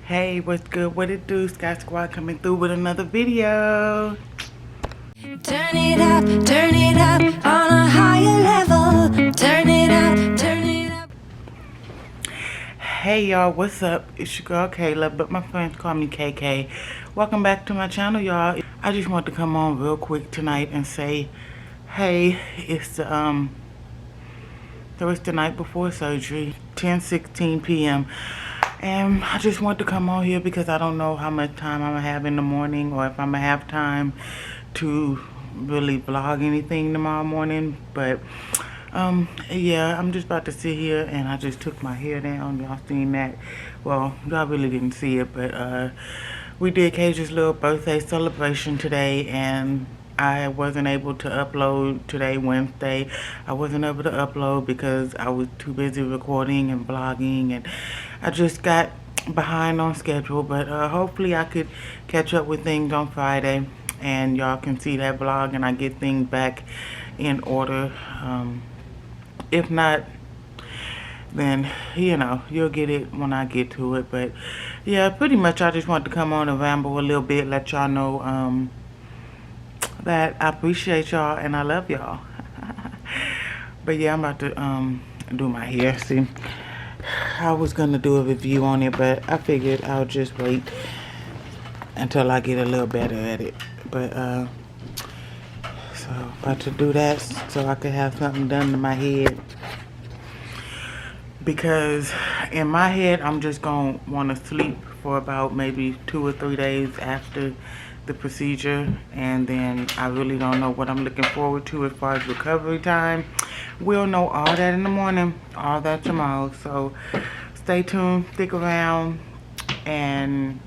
Hey, what's good? What it do? Scott Squad coming through with another video. Turn it up on a higher level. Turn it up, turn it up. Hey y'all, what's up? It's your girl Kayla, but my friends call me KK. Welcome back to my channel, y'all. I just want to come on real quick tonight and say, hey, so it's the night before surgery, 10:16 p.m. And I just want to come on here because I don't know how much time I'm gonna have in the morning or if I'm gonna have time to really vlog anything tomorrow morning. But yeah, I'm just about to sit here and I just took my hair down. Y'all seen that? Well, y'all really didn't see it, but we did Cage's little birthday celebration today, and I wasn't able to upload today, Wednesday. I wasn't able to upload because I was too busy recording and blogging, and I just got behind on schedule. But hopefully I could catch up with things on Friday, and y'all can see that vlog and I get things back in order. If not, then you'll get it when I get to it. But yeah, pretty much I just want to come on and ramble a little bit, let y'all know that I appreciate y'all and I love y'all. But yeah, I'm about to do my hair. See, I was gonna do a review on it, but I figured I'll just wait until I get a little better at it. But so about to do that so I could have something done to my head, because in my head I'm just gonna want to sleep for about maybe 2 or 3 days after the procedure, and then I really don't know what I'm looking forward to as far as recovery time. We'll know all that in the morning, all that tomorrow. So stay tuned, stick around, and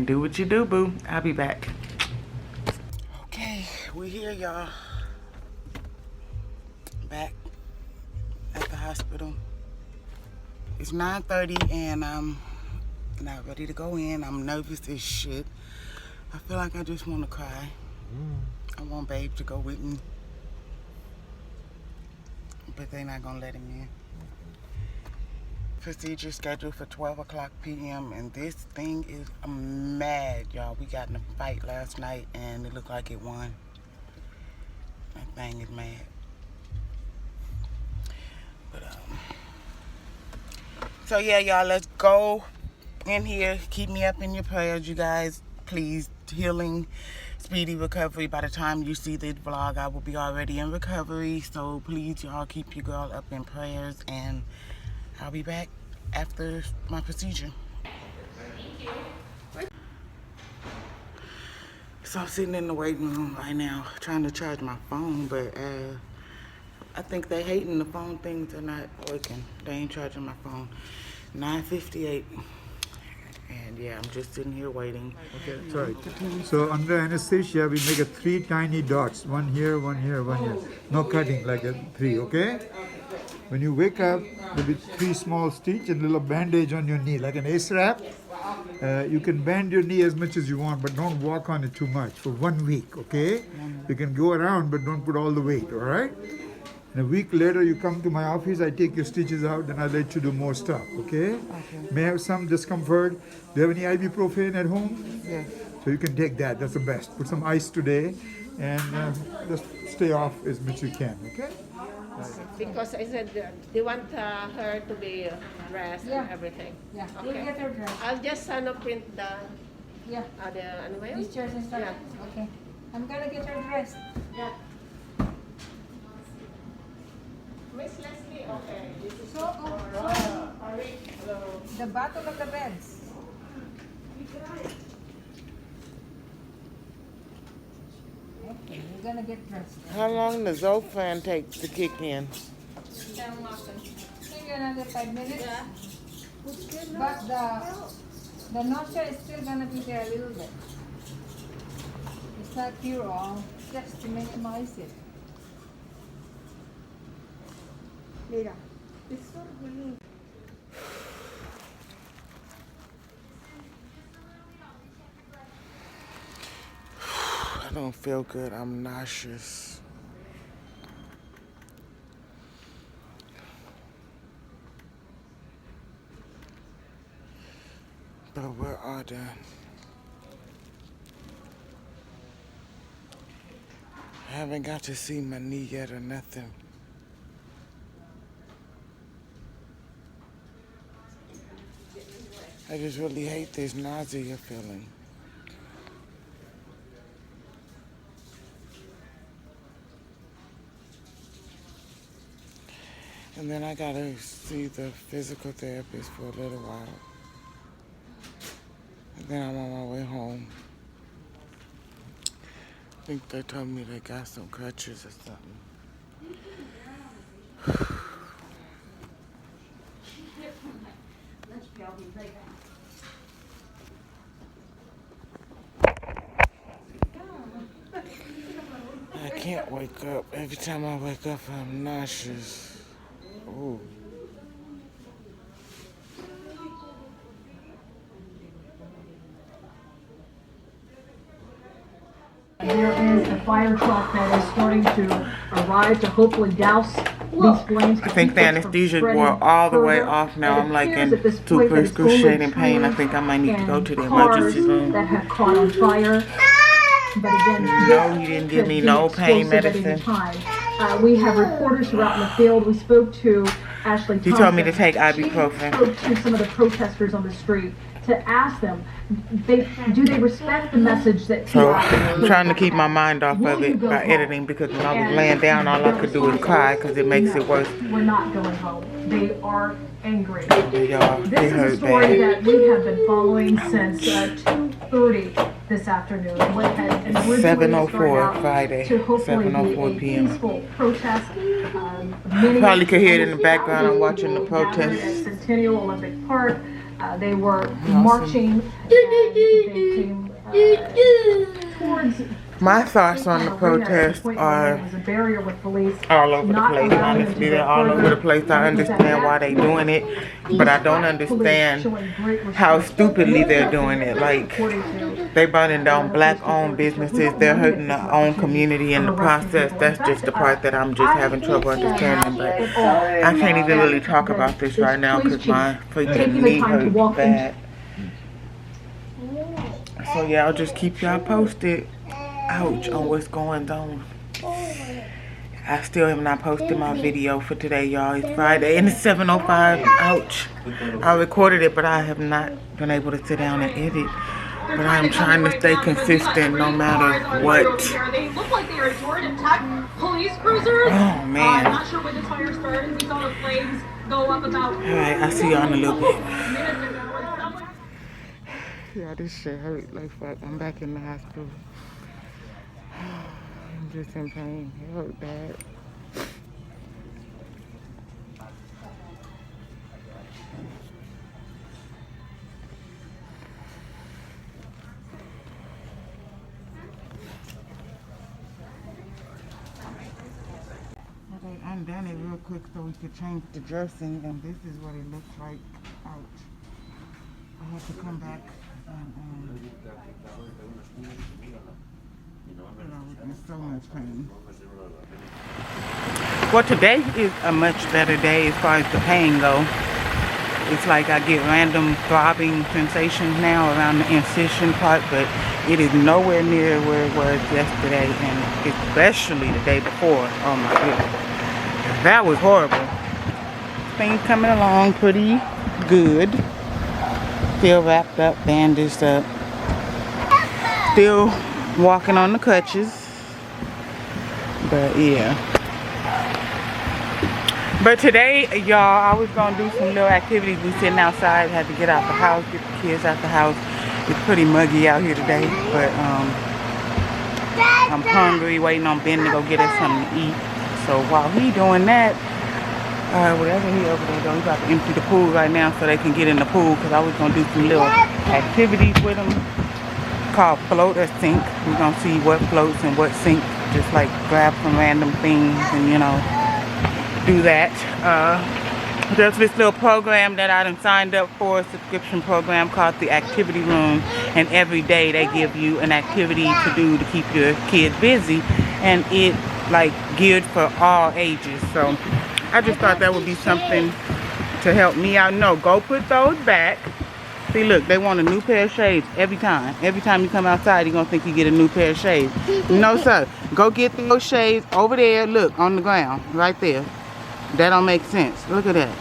do what you do, boo. I'll be back. Okay, we're here, y'all. Back at the hospital. It's 9:30 and I'm not ready to go in. I'm nervous as shit. I feel like I just want to cry. I want Babe to go with me, but they're not gonna let him in. Procedure scheduled for 12 o'clock p.m. and this thing is mad, y'all. We got in a fight last night and it looked like it won. That thing is mad. But so yeah, y'all, let's go in here. Keep me up in your prayers, you guys. Please, healing, speedy recovery. By the time you see this vlog, I will be already in recovery. So please, y'all, keep your girl up in prayers, and I'll be back after my procedure. So I'm sitting in the waiting room right now trying to charge my phone, but I think they hating the phone things are not working. They ain't charging my phone. 9:58. And yeah, I'm just sitting here waiting. Okay, sorry. So under anesthesia, we make a 3 tiny dots. One here, one here, one here. No cutting, like a 3, okay? When you wake up, there'll be 3 small stitch and a little bandage on your knee, like an ace wrap. You can bend your knee as much as you want, but don't walk on it too much for 1 week, okay? You can go around, but don't put all the weight, all right? And a week later, you come to my office, I take your stitches out, and I let you do more stuff, okay? May have some discomfort. Do you have any ibuprofen at home? Yes. So you can take that, that's the best. Put some ice today, and just stay off as much as you can, okay? Because I said they want her to be dressed and everything. Yeah, Okay. you'll get her dressed. I'll just print the Yeah, ano ba yun? these chairs and stuff. Yeah. Okay. I'm gonna get her dressed. Yeah. Miss Leslie, okay. This is So, Ari. Hello. the bottom of the beds. Okay, you're gonna get dressed. How long does Zofran take to kick in? Maybe another 5 minutes. But the nausea is still gonna be there a little bit. It's not cure all, just to minimize it. Mira. It's so really. I don't feel good. I'm nauseous. But we're all done. I haven't got to see my knee yet or nothing. I just really hate this nausea feeling. And then I gotta see the physical therapist for a little while. And then I'm on my way home. I think they told me they got some crutches or something. I can't wake up. Every time I wake up, I'm nauseous. Ooh. There is a fire truck that is starting to arrive to hopefully douse these flames. I think the anesthesia wore all the way off now. I'm like in super excruciating pain. I think I might need to go to the emergency room. That have caught on fire. But again, No, he didn't give me no pain medicine. We have reporters who are out in the field. We spoke to Ashley Thompson. He told me to take ibuprofen. She spoke to some of the protesters on the street to ask them, do they respect the message that So I'm trying to keep my mind off of it by editing, because when I was laying down, all I could do was cry because it makes it worse. We're not going home. They are angry. Y'all, This it is a hurt story bad. that we have been following since 2:30 this afternoon. What had originally 7:04 started out Friday, to hopefully be 7:04 a p.m. peaceful protest. Many Probably could hear it in the background. I'm watching the people gathered protest. at Centennial Olympic Park. They were marching. And they came towards. My thoughts on the protest There are was a barrier with police all over the not place. allowing them Honestly, to they're go all over the further. place. I understand why they doing it, but I don't understand how stupidly they're doing it. Like, they burning down black-owned businesses. They're hurting their own community in the process. That's just the part that I'm just having trouble understanding. But I can't even really talk about this right now because my freaking knee hurts bad. So yeah, I'll just keep y'all posted. Ouch, on what's going on. I still have not posted my video for today, y'all. It's Friday and it's 7:05. Ouch. I recorded it, but I have not been able to sit down and edit. But I'm trying to stay consistent no matter what. They look like they were Jordan Tech police cruisers. Oh, man. I'm not sure when the fire started. We saw the flames go up about. Alright, I'll see y'all in a little bit. Minutes ago. Yeah, this shit hurt like fuck. I'm back in the hospital. I'm just in pain. It hurt bad. Okay, undone it real quick so we could change the dressing, and this is what it looks like. Ouch. I have to come back and I was in so much pain. Well, today is a much better day as far as the pain goes. It's like I get random throbbing sensations now around the incision part, but it is nowhere near where it was yesterday, and especially the day before. Oh my goodness. That was horrible. Things coming along pretty good. Still wrapped up, bandaged up. Still walking on the crutches. But yeah. But today, y'all, I was gonna do some little activities. We sitting outside, had to get out the house, get the kids out the house. It's pretty muggy out here today, but I'm hungry, waiting on Ben to go get us something to eat. So while he doing that, whatever he over there doing, he's about to empty the pool right now so they can get in the pool, because I was gonna do some little activities with them called float or sink. We're gonna see what floats and what sinks. Just like grab some random things and, you know, do that. There's this little program that I done signed up for, a subscription program called the Activity Room, and every day they give you an activity to do to keep your kid busy, and it like geared for all ages. So I just thought that would be something to help me out. No, go put those back. See, look, they want a new pair of shades every time. Every time you come outside, you're going to think you get a new pair of shades. No, sir. Go get those shades over there, look, on the ground, right there. That don't make sense. Look at that.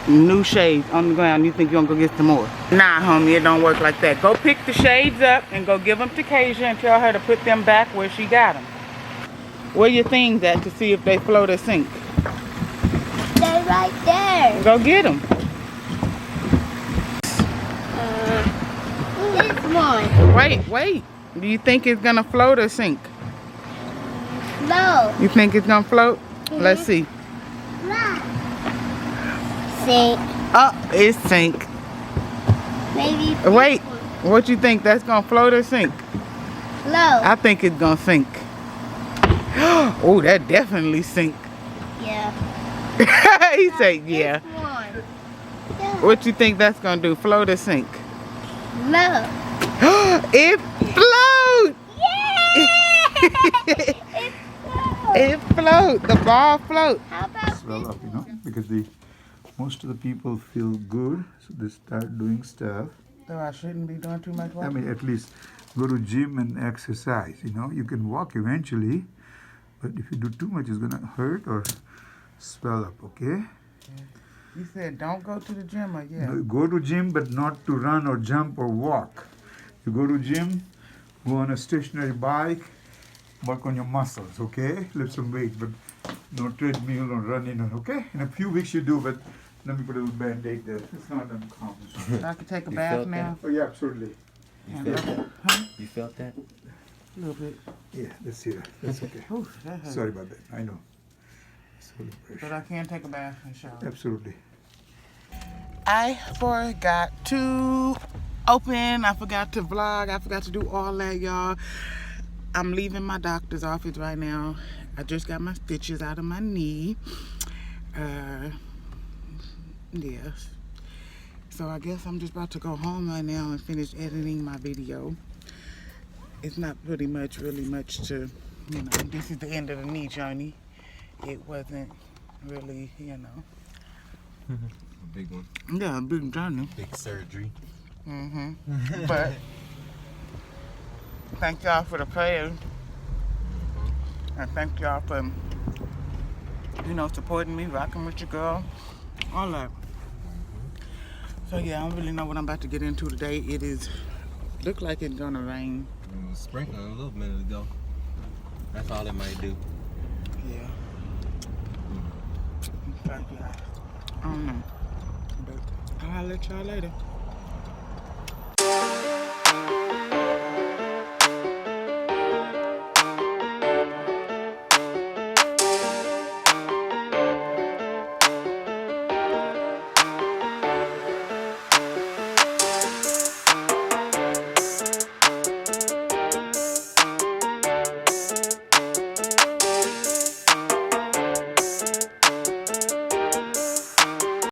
New shades on the ground. You think you're going to go get some more. Nah, homie, it don't work like that. Go pick the shades up and go give them to Kasia and tell her to put them back where she got them. Where your things at to see if they float or sink? They're right there. Go get them. This one. Wait. Do you think it's gonna float or sink? No. You think it's gonna float? Let's see. Sink. Oh, it sink. Maybe. Wait, what you think? That's gonna float or sink? Low. I think it's gonna sink. Oh, that definitely sink. Yeah. He said, yeah. This one. What you think that's gonna do? Float or sink? Low. It float. Yay! It float. The ball float. How about Swell up, you know, because most of the people feel good, so they start doing stuff. So I shouldn't be doing too much work? I mean, at least go to gym and exercise, you know. You can walk eventually, but if you do too much, it's gonna hurt or swell up, okay? You said don't go to the gym, or yeah? No, go to gym, but not to run or jump or walk. You go to gym, go on a stationary bike, work on your muscles, okay? Lift some weight, but no treadmill or running, okay? In a few weeks you do, but let me put a little band-aid there. It's not uncommon. I can take a You bath felt now? Oh, yeah, absolutely. You felt that? Huh? You felt that? A little bit. Yeah, let's see that. That's okay. Ooh, that hurt. Sorry about that. I know. It's a little But pressure. I can take a bath and shower. Absolutely. I forgot to open. I forgot to vlog. I forgot to do all that, y'all. I'm leaving my doctor's office right now. I just got my stitches out of my knee. Yes. So I guess I'm just about to go home right now and finish editing my video. It's not really much to, you know, this is the end of the knee journey. It wasn't really, you know. A big one. Yeah, a big journey. Big surgery. But thank y'all for the prayers. And thank y'all for, you know, supporting me, rocking with your girl, all that. So yeah, I don't really know what I'm about to get into today. It is, look like it's gonna rain. It was sprinkling a little minute ago. That's all it might do. Yeah. But yeah, I don't know. But I'll let y'all later.